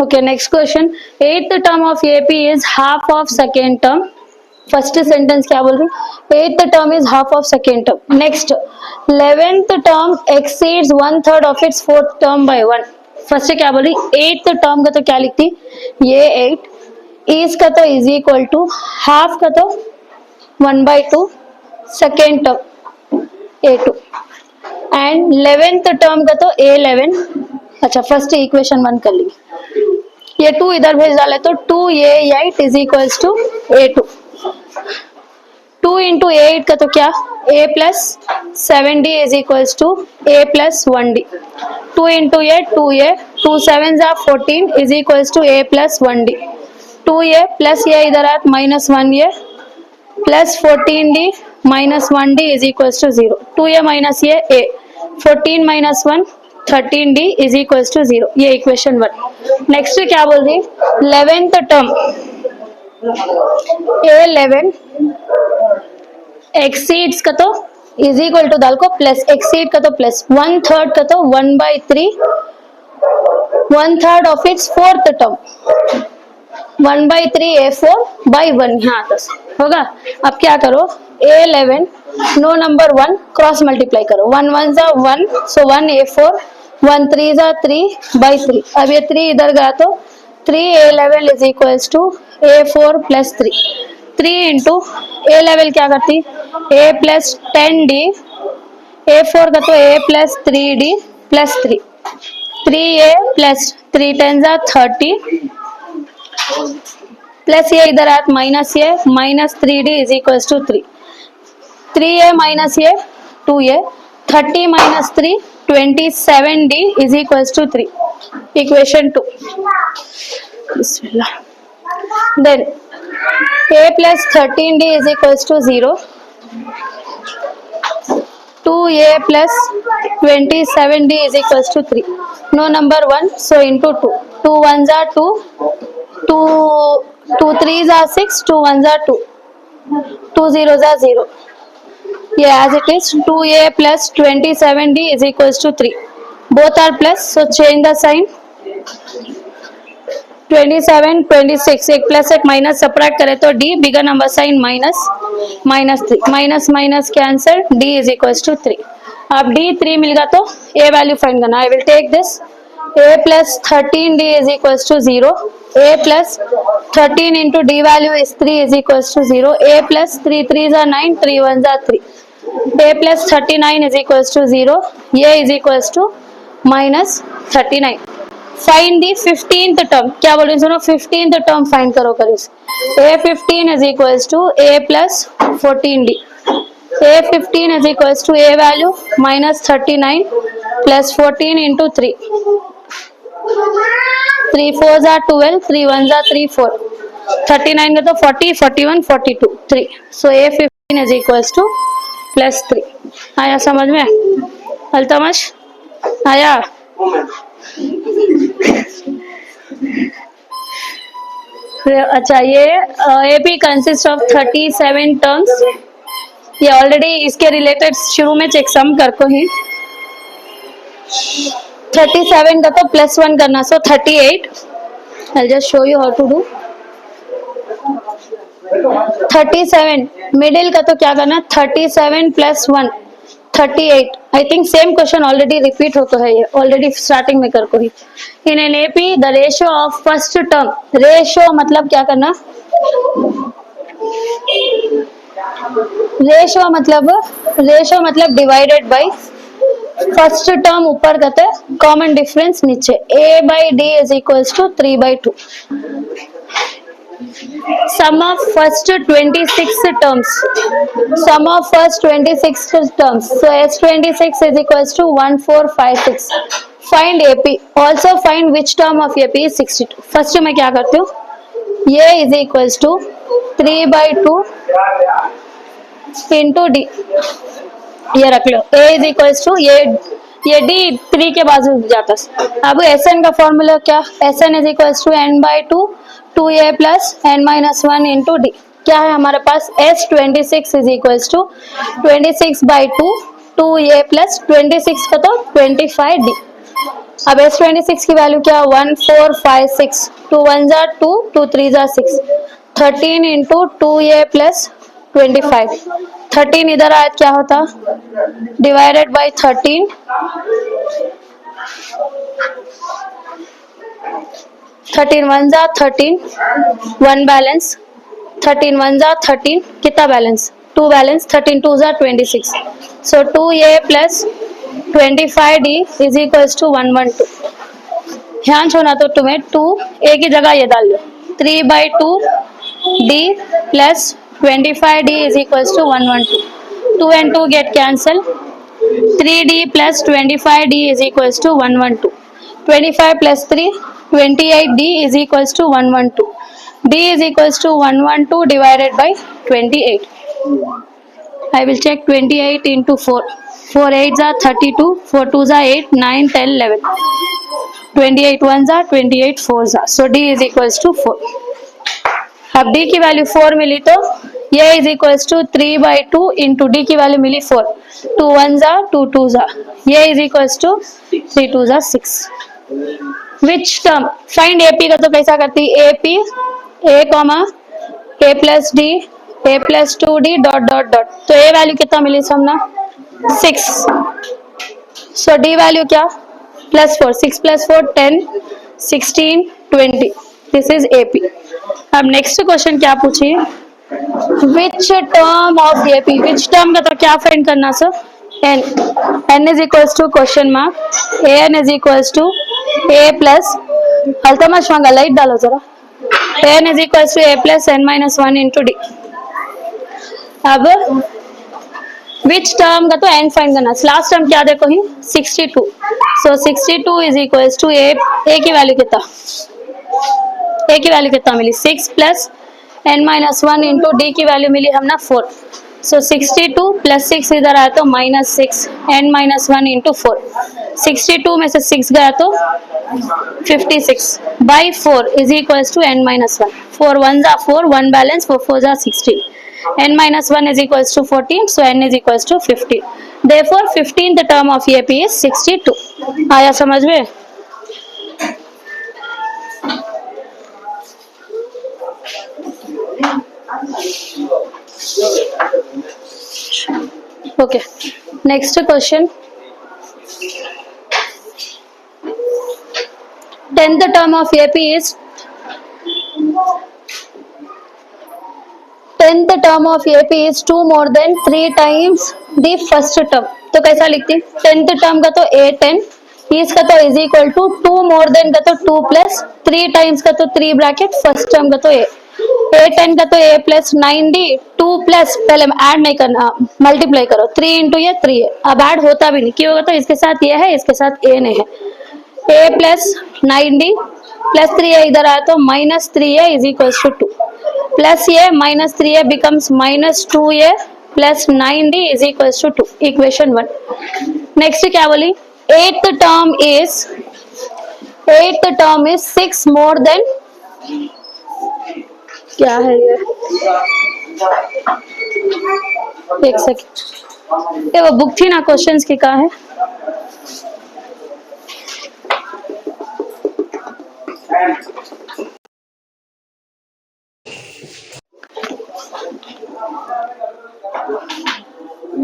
Okay, next question. Eighth term of AP is half of second term. First sentence क्या बोल रही? Eighth term is half of second term. Next 11th term exceeds 1/3 of its fourth term by 1. First क्या बोल रही? Eighth term का तो क्या लिखती? ये 8. इज का तो इज इक्वल टू हाफ का तो 1/2 second term A2 and 11th term का तो A11. अच्छा, फर्स्ट इक्वेशन 1 कर ली. ये 2 इधर भेज डाले तो 2A8 is equals to A2. 2 into A8 का तो क्या? A plus 7D is equals to A plus 1D. 2 into A 2A, 2 7 जा 14 is equals to A plus 1D. 2A plus ये इधर आत minus 1A plus 14D minus 1D is equals to 0. 2A minus ये A, 14 minus 1 13D is equals to 0. ये equation 1. Next क्या बोल रही? 11th term A11 exceeds का तो इज इक्वल टू डाल को प्लस, एक्सीड का तो प्लस, 1/3 का तो 1/3, 1/3 of its fourth term 1/3 A4 by 1 यहाँ तक होगा. अब क्या करो? A11 no number 1 cross multiply करो. 1 1 जा 1, सो 1 A4, 1 3 जा 3/3. अब ये 3 इधर गया तो 3A11 is equals to A4 plus 3. 3 into A11 क्या करती? A प्लस 10D, A4 का तो A plus 3D plus 3. 3A plus 3 10 जा 30 प्लस ये इधर आत माइनस ये minus 3D is equals to 3. 3A minus ये 2A, 30 minus 3 27D is equals to 3. Equation 2. Then A plus 13D is equals to 0. 2A plus 27D is equals to 3. No number 1, so into 2. 2 1s are 2, 2 3s are 6, 2 1s are 2, 2 0s are 0. Yeah, as it is 2A plus 27D is equals to 3. Both are plus, so change the sign. 27 26, एक plus एक minus subtract करे तो D bigger number sign minus -3, minus minus cancel, D is equals to 3. अब D 3 मिलेगा तो A value find करना. I will take this A plus 13D is equals to 0. A plus 13 into D value is 3 is equals to 0. A plus 3 3 जा 9, 3 1 जा 3. A plus 39 is equals to 0. ये is equals to minus 39. Find the 15th term. क्या बोल रही सुनो? 15th term find करो करिस. A15 is equals to A plus 14D. A15 is equals to A value minus 39 plus 14 into 3. 3 4 जा 12, 3 1 जा 3 4. 39 का तो 40 41 42 3. सो A15 is equals two plus 3. आया समझ में? अल्तमश आया? अच्छा, ये AP कंसिस्ट ऑफ 37 टर्म्स. ये ऑलरेडी इसके रिलेटेड शुरू में चेक सम कर को ही 37 का तो प्लस 1 करना, so 38. I just show you how to do. 37 middle का तो क्या करना? 37 plus 1 38. I think same question already repeat हो तो है, ये ऑलरेडी स्टार्टिंग में कर को ही. In n AP the ratio of first term. Ratio मतलब क्या करना? रेशियो मतलब डिवाइडेड बाय फर्स्ट टर्म ऊपर करते हैं, कॉमन डिफरेंस नीचे. A by D is equals to 3/2. Sum of first 26 terms. Sum of first 26 terms. So S26 is equals to 1456. Find AP. Also find which term of AP is 62. First मैं क्या करती हूँ? ये is equals to 3/2 into D. ये रख लो. A is equals to ये D 3 के बाजू जाता है. अब Sn का फॉर्मूला क्या? Sn is equals to n/2 2A plus n-1 into D. क्या है हमारे पास? S26 is equals to 26/2 2A plus 26 का तो 25D. अब S26 की वैल्यू क्या, 1 4 5 6, 2 1 जा 2, 2 3 जा 6, 13 इंटू 2a प्लस 25, 13 इधर आया क्या होता, डिवाइडेड बाई 13, 13 1 जा 13, 1 बैलेंस, 13 1 जा 13, कितना बैलेंस, 2 बैलेंस, 13 2 जा 26, so 2a plus 25d is equals to 112। ध्यान छोना तो तुम्हें 2 a की जगह ये डाल लो, 3 by 2 d plus 25d is equals to 112, 2 and 2 get cancel, 3d plus 25d is equals to 112, 25 plus 3 28d is equals to 112, d is equals to 112 divided by 28. I will check 28 into 4, 4 8s are 32, 4 2s are 8, 9 10 11, 28 1s are 28 4s are, so d is equals to 4. अब d की value 4 मिली तो ये is equals to 3 by 2 into D की value मिली 4, 2 1 जा 2 2 जा, ये इज इक्वल्स टू 3 2 जा 6। विच टर्म, फाइंड एपी का तो कैसा करती, AP a comma a plus d a plus 2d dot dot dot, तो ए वैल्यू कितना मिली हमने 6, सो डी वैल्यू क्या plus 4, 6 plus 4 10, 16 20, this is AP. अब नेक्स्ट क्वेश्चन क्या पूछिए, which term of AP, which term का तो क्या फाइंड करना sir, n, n is equals to question mark, a n is equals to a plus, अल्तमा श्वांगा light डालो जरा, a n is equals to a plus n minus 1 into d. अब which term का तो n find करना, last term क्या देखो ही 62, so 62 is equals to a की वैल्यू कितना, ए की वैल्यू कितना मिली 6 plus n minus 1 into D की वैल्यू मिली हमने 4, सो 62 प्लस 6 इधर आया तो माइनस 6 एन माइनस 1 इंटू 4, 62 में से 6 गया तो 56 by 4 is equals to n minus 1, 4 1 जा 4, 1 बैलेंस 4 4 जा 16, n minus 1 is equals to 14, so n is equals to 15, therefore 15th term of AP is 62। आया समझ में, okay, next question, 10th term of AP is 10th term of AP is 2 more than 3 times the first term, तो कैसा लिखती 10th term का तो a 10, इसका तो is equal to 2 more than का तो 2 प्लस 3 टाइम्स का तो 3 ब्रैकेट फर्स्ट टर्म का तो a 10 का तो a प्लस 9d, 2 प्लस पहले ऐड नहीं करना मल्टीप्लाई करो, 3 इंटू ये 3 है, अब ऐड होता भी नहीं क्यों होगा, तो इसके साथ ये है इसके साथ a नहीं है, a प्लस 9d प्लस 3 है इधर आया तो minus 3a is equal to 2, plus ये minus 3a becomes minus 2a plus 9d is equal to 2, equation 1। Next क्या बोली, eighth term is 6 more than, क्या है ये, एक सेकेंड, ये वो बुक थी ना क्वेश्चंस की, कहाँ है